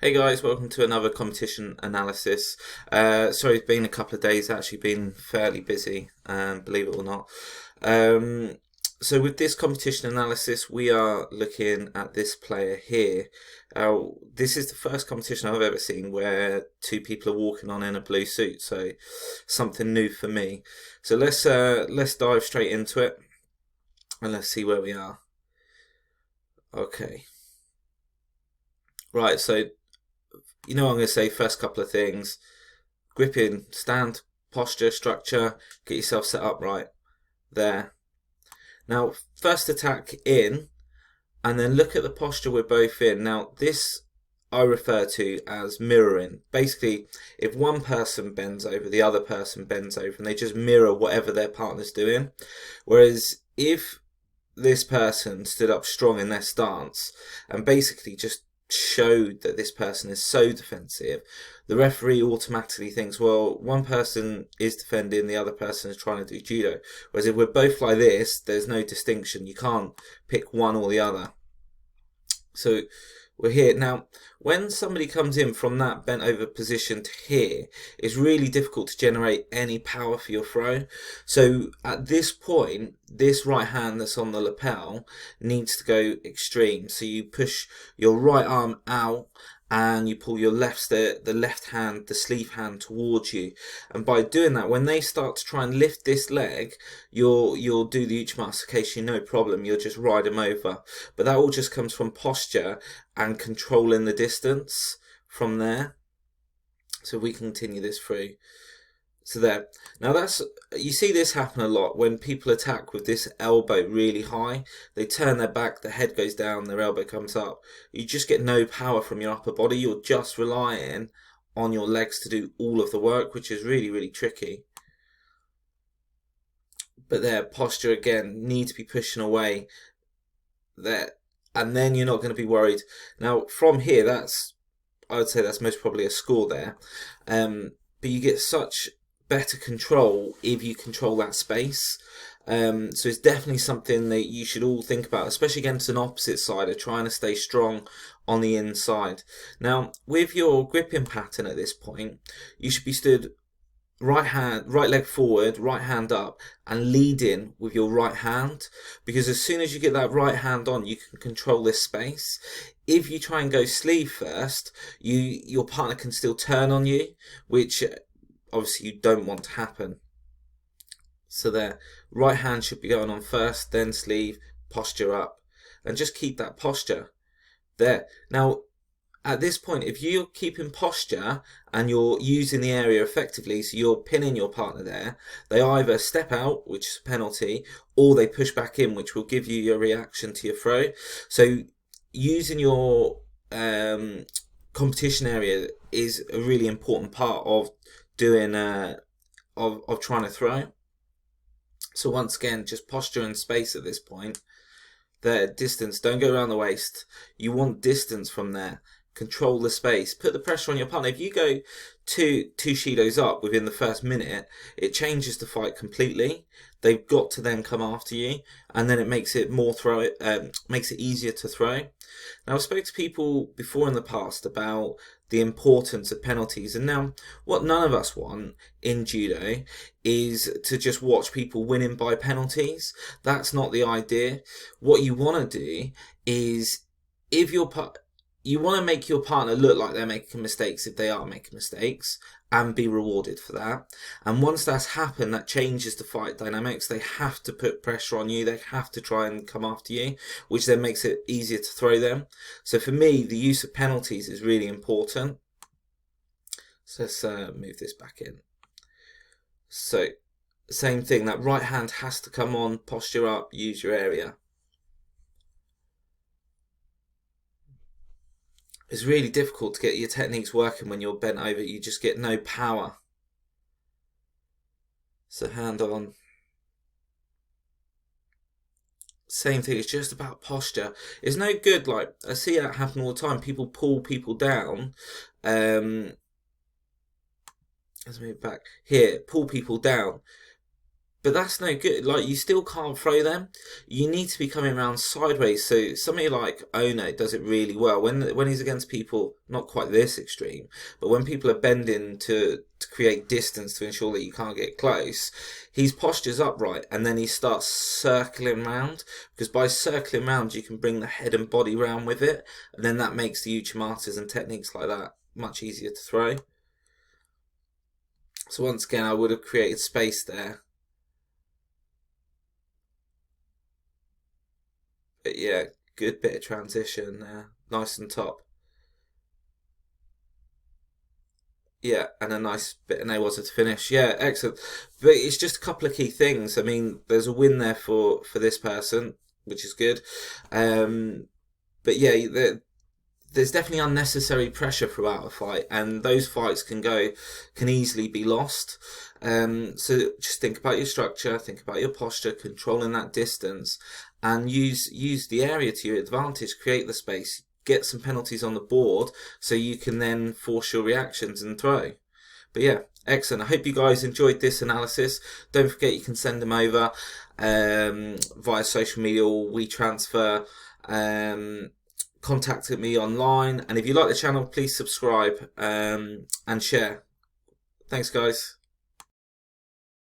Hey guys, welcome to another competition analysis. Sorry, it's been a couple of days, actually been fairly busy, believe it or not. Um, so with this competition analysis, we are looking at this player here. This is the first competition I've ever seen where two people are walking on in a blue suit, so something new for me. So let's dive straight into it and let's see where we are. Okay. Right, so I'm going to say first couple of things. Gripping, stand, posture, structure, get yourself set up right there. Now, first attack in, and then look at the posture we're both in. Now, this I refer to as mirroring. Basically, if one person bends over, the other person bends over, and they just mirror whatever their partner's doing. Whereas if this person stood up strong in their stance and basically just showed that this person is so defensive, the referee automatically thinks, well, one person is defending, the other person is trying to do judo. Whereas if we're both like this, there's no distinction. You can't pick one or the other. So we're here. Now, when somebody comes in from that bent over position to here, it's really difficult to generate any power for your throw. So at this point, this right hand that's on the lapel needs to go extreme. So you push your right arm out and you pull your the left hand, the sleeve hand towards you. And by doing that, when they start to try and lift this leg, you'll do the Uchimatsukeshi, no problem. You'll just ride them over. But that all just comes from posture and controlling the distance from there. So we continue this through. So there. Now you see this happen a lot when people attack with this elbow really high. They turn their back, the head goes down, their elbow comes up. You just get no power from your upper body. You're just relying on your legs to do all of the work, which is really, really tricky. But their posture again, need to be pushing away there, and then you're not going to be worried. Now from here, I would say that's most probably a score there. But you get such better control if you control that space. So it's definitely something that you should all think about, especially against an opposite side of trying to stay strong on the inside. Now, with your gripping pattern at this point, you should be stood right leg forward, right hand up, and leading with your right hand, because as soon as you get that right hand on, you can control this space. If you try and go sleeve first, your partner can still turn on you, which obviously you don't want to happen. So there, right hand should be going on first, then sleeve, posture up, and just keep that posture there. Now, at this point, if you're keeping posture and you're using the area effectively, so you're pinning your partner there, they either step out, which is a penalty, or they push back in, which will give you your reaction to your throw. So using your competition area is a really important part of doing of trying to throw. So once again, just posture and space at this point. The distance, don't go around the waist. You want distance from there. Control the space. Put the pressure on your partner. If you go two shidos up within the first minute, it changes the fight completely. They've got to then come after you, and then it makes it makes it easier to throw. Now, I've spoken to people before in the past about the importance of penalties, and now what none of us want in judo is to just watch people winning by penalties. That's not the idea. What you want to do is, if you want to make your partner look like they're making mistakes if they are making mistakes, and be rewarded for that. And once that's happened, that changes the fight dynamics. They have to put pressure on you. They have to try and come after you, which then makes it easier to throw them. So for me, the use of penalties is really important. So let's move this back in. So same thing, that right hand has to come on, posture up, use your area. It's really difficult to get your techniques working when you're bent over. You just get no power. So hand on. Same thing, it's just about posture. It's no good, like, I see that happen all the time. People pull people down. Let's move back. Here, pull people down. But that's no good. Like, you still can't throw them. You need to be coming around sideways. So somebody like Ono does it really well when he's against people not quite this extreme, but when people are bending to create distance to ensure that you can't get close. His posture's upright, and then he starts circling round, because by circling round you can bring the head and body round with it, and then that makes the uchimatas and techniques like that much easier to throw. So once again, I would have created space there. But yeah, good bit of transition there. Nice and top. Yeah, and a nice bit of nail to finish. Yeah, excellent. But it's just a couple of key things. I mean, there's a win there for this person, which is good. But yeah, there's definitely unnecessary pressure throughout a fight, and those fights can easily be lost. So just think about your structure, think about your posture, controlling that distance, and use the area to your advantage. Create the space, get some penalties on the board, so you can then force your reactions and throw. But yeah, excellent. I hope you guys enjoyed this analysis. Don't forget you can send them over via social media or WeTransfer. Contact me online, and if you like the channel, please subscribe and share. Thanks, guys.